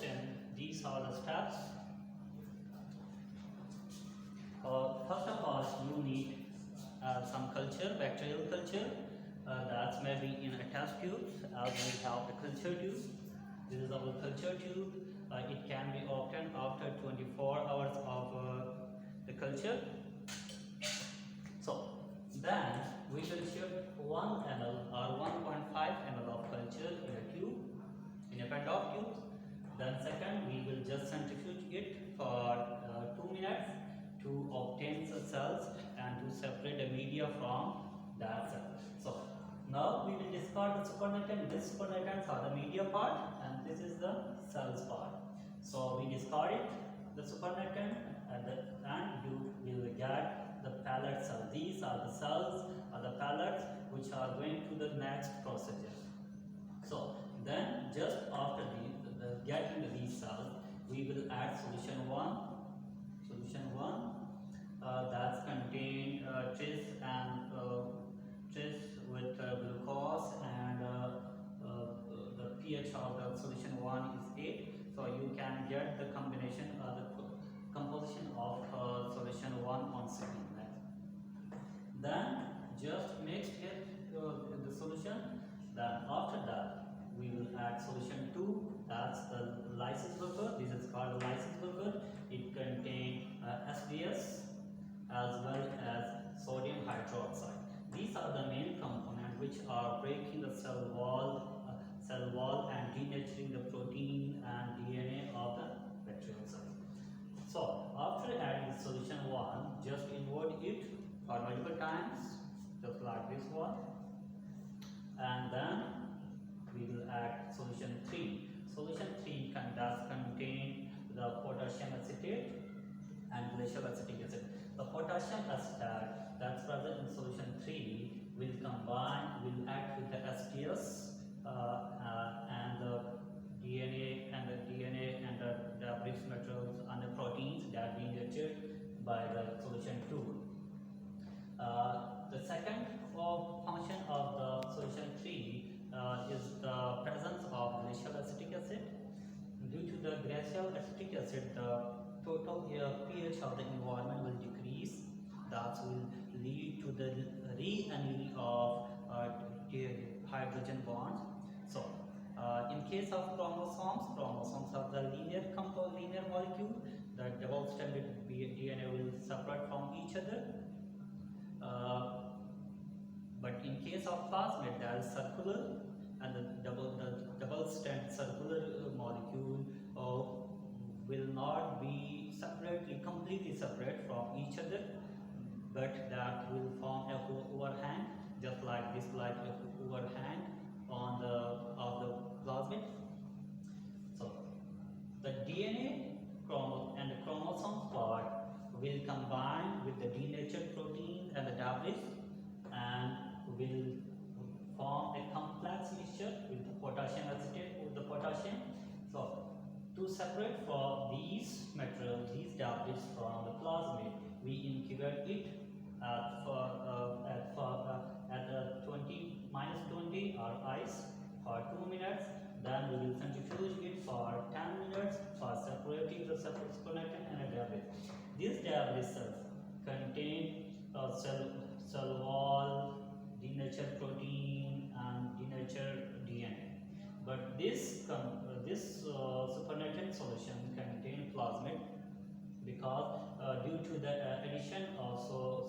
question, these are the steps. First of all, you need some culture, bacterial culture. That's maybe in a test tube, as we have a culture tube. This is our culture tube. It can be obtained after 24 hours of the culture. So then we will shift 1 ml or 1.5 ml of culture in a tube, in a pet of tube. Then second, we will just centrifuge it for 2 minutes to obtain the cells and to separate the media from that cell. So now we will discard the supernatant. This supernatants are the media part and this is the cells part. So we discard it, the supernatant, and you will get the pellet cell. These are the cells or the pellets which are going to the next procedure. So then just after getting these cells, we will add solution 1. That's contain tris with glucose, and the pH of the solution 1 is 8. So you can get the combination the composition of solution 1 on second. Then just mix it in the solution. Then after that we will add solution 2. That's the lysis buffer. This is called the lysis buffer. It contains SDS as well as sodium hydroxide. These are the main components which are breaking the cell wall and denaturing the protein and DNA of the bacterial cells. So after adding solution 1, just invert it for multiple times, just like this one, and then we will add solution 3. Solution 3 does contain the potassium acetate and glacial acetic acid. The potassium acetate that's present in solution 3 will act with the SDS and the DNA and the debris materials and the proteins that being denatured by the solution 2. The second function of the solution 3 is the presence of glacial acetic acid. Due to the glacial acetic acid, the total pH of the environment will decrease. That will lead to the re-annealing of hydrogen bonds. So, in case of chromosomes are the linear molecule. The double-stranded DNA will separate from each other. But in case of plasmid, that is circular, and the double-strand circular molecule will not be completely separate from each other, but that will form a overhang, just like this, like a overhang on of the plasmid. So the DNA and the chromosome part will combine with the denatured protein and the debris and will form a complex mixture with the potassium acetate with the potassium. So to separate from these materials, these debris from the plasmid, we incubate it at -20 or ice for 2 minutes. Then we will centrifuge it for 10 minutes for separating the supernatant and the debris. These debris cells contain cell wall, denatured protein, and denatured DNA. But this supernatant solution contains plasmid because due to the addition of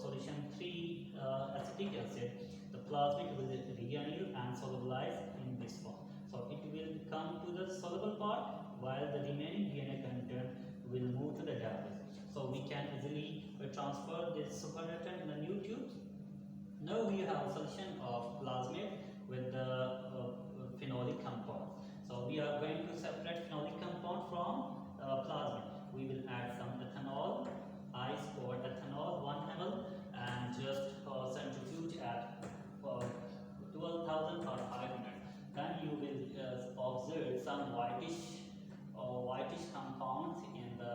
solution 3 acetic acid, the plasmid will reanneal and solubilize in this form. So it will come to the soluble part while the remaining DNA content will move to the debris. So we can easily transfer this supernatant in the new tubes. Now we have a solution of plasmid with the phenolic compound. So we are going to separate phenolic compound from plasmid. We will add some ethanol, ice or ethanol 1 ml, and just centrifuge at 12,000 or 5 minutes. Then you will observe some whitish compounds in the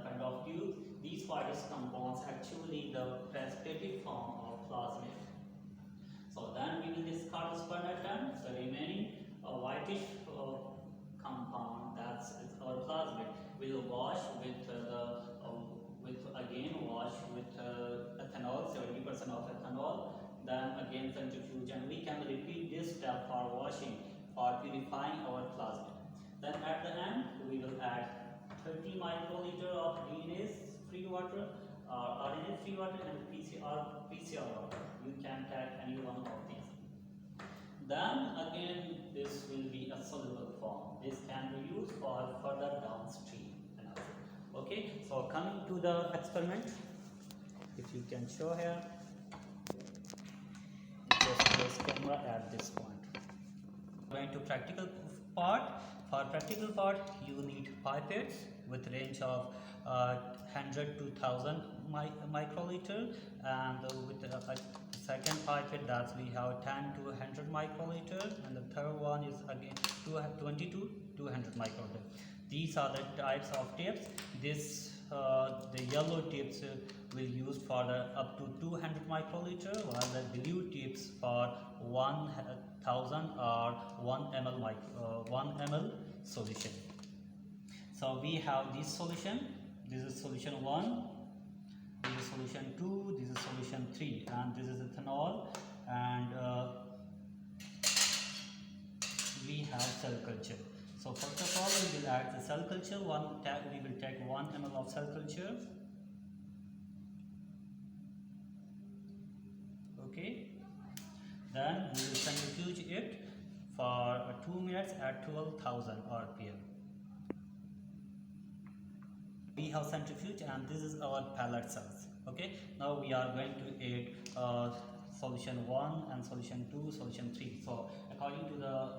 kind of tube. These whitish compounds actually the precipitated form of plasmid. So then we will discard the supernatant. The remaining whitish compound we'll wash wash with ethanol, 70% of ethanol, then again centrifuge, and we can repeat this step for washing, for purifying our plasmid. Then at the end we will add 30 microliter of DNase free water, RNase free water, and PCR water. You can take any one of these. Then again this will be a soluble form. This can be used for further downstream analysis. Okay, so coming to the experiment, if you can show here, just place camera at this point. Going to practical part. For practical part, you need pipettes with range of 100 to 1000 microliter, and with the second pipette that we have 10 to 100 microliter, and the third one is again 20 to 200 microliter. These are the types of tips. This the yellow tips will use for the up to 200 microliter, while the blue tips for 1000 or 1 ml solution. So we have this solution. This is solution 1, this is solution 2, this is solution 3, and this is ethanol, and we have cell culture. So first of all, we will add the cell culture. We will take 1 ml of cell culture. Okay. Then we will centrifuge it for 2 minutes at 12,000 RPM. We have centrifuge, and this is our pellet cells. Okay. Now we are going to add solution 1 and solution 2, solution 3. So according to the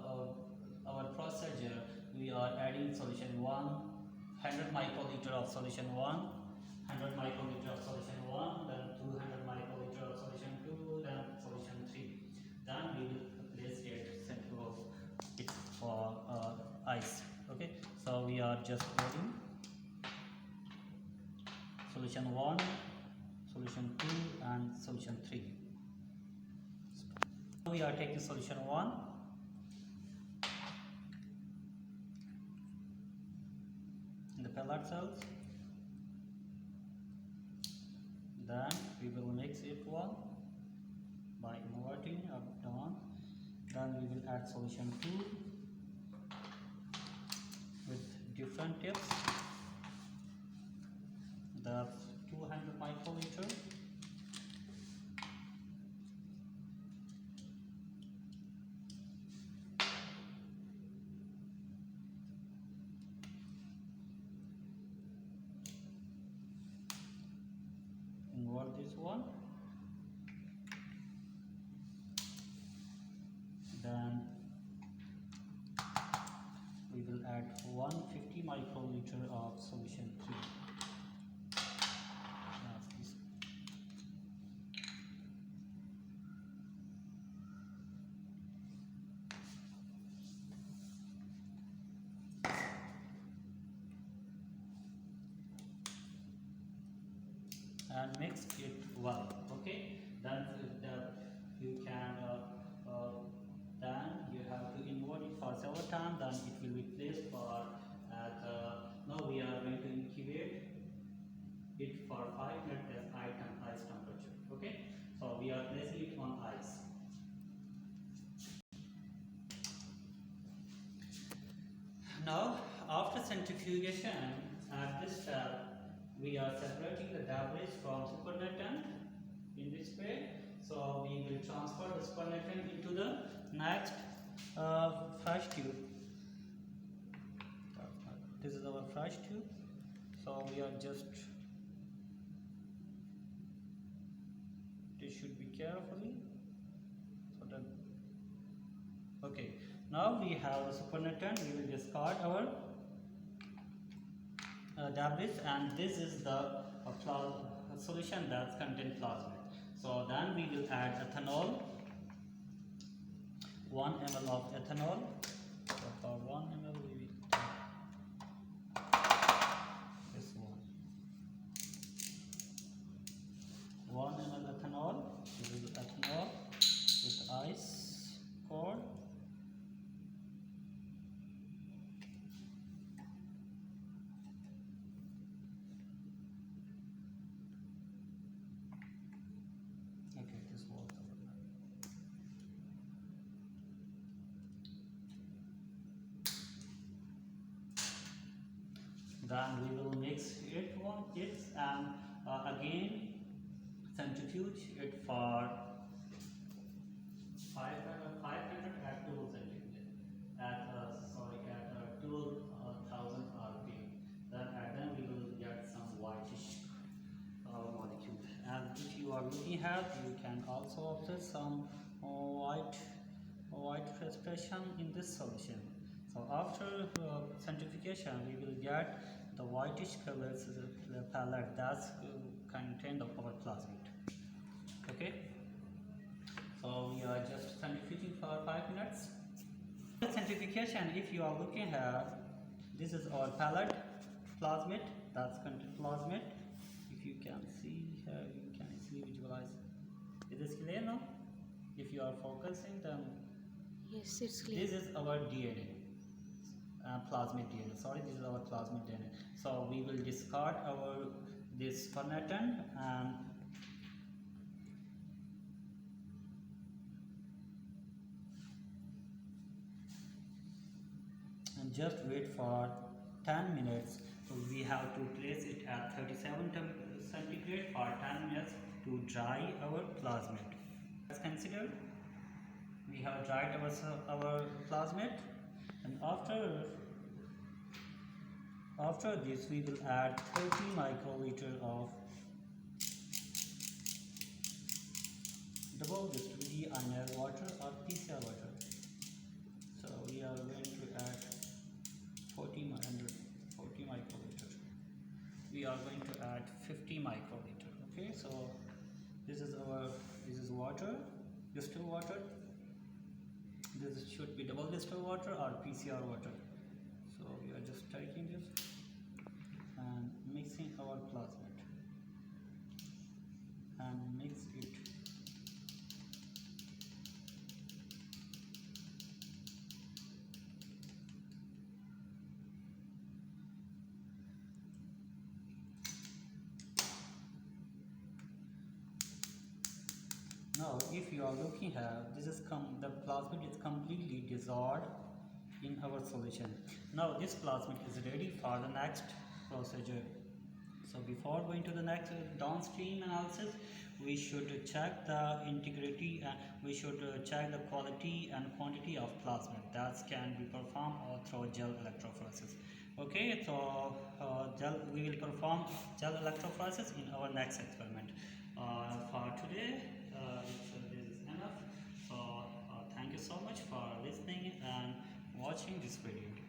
our procedure, we are adding solution 1, 100 microliter of solution 1, 100 microliter of solution 1, then 200 microliter of solution 2, then solution 3. Then we will place it for ice. Okay, so we are just adding solution 1, solution 2, and solution 3. We are taking solution 1. In the pellet cells. Then we will mix it one by inverting up down. Then we will add solution 2 with different tips. That's 200 microliter. Invert this one. Then we will add 150 microliter of solution 3. And mix it well. Okay, then you can then you have to invert it for several times. Then it will be placed for now we are going to incubate it for 5 minutes at ice temperature. Okay, so we are placing it on ice. Now after centrifugation, at this step we are separating the debris from supernatant in this way. So we will transfer the supernatant into the next fresh tube. This is our fresh tube. So we are just, this should be carefully. So that, okay. Now we have the supernatant. We will discard our debris, and this is the solution that contains plasmid. So then we will add ethanol, 1 ml of ethanol. So for 1 ml we will take this one. 1 ml ethanol. This is ethanol with ice core. Then we will mix it and again centrifuge it for 500 at 2 centigrade at 2000 rpm. Then we will get some whitish molecule. And if you are looking at, you can also observe some white precipitation in this solution. So after centrifugation, we will get the whitish color palette that's contained of our plasmid. Okay. So we are just centrifuging for 5 minutes. Centrifugation, if you are looking here, this is our palette plasmid, that's contained plasmid. If you can see here, you can easily visualize. Is this clear now? If you are focusing, then yes, it's clear. this is our DNA, plasmid DNA. Sorry, this is our plasmid DNA. So we will discard this fermentant and just wait for 10 minutes. So we have to place it at 37 centigrade for 10 minutes to dry our plasmid. Let's consider we have dried our plasmid, and after this we will add 30 microliter of double distilled ionized water or PCR water. So we are going to add 40 microliter. We are going to add 50 microliter. Okay, so this is water, distilled water. This should be double distilled water or PCR water. So we are just taking this and mixing our plasmid and mix it. Now, if you are looking here, the plasmid is completely dissolved in our solution. Now, this plasmid is ready for the next procedure. So, before going to the next downstream analysis, we should check the integrity and we should check the quality and quantity of plasmid that can be performed through gel electrophoresis. Okay, so we will perform gel electrophoresis in our next experiment. For today, this is enough. So thank you so much for listening and watching this video.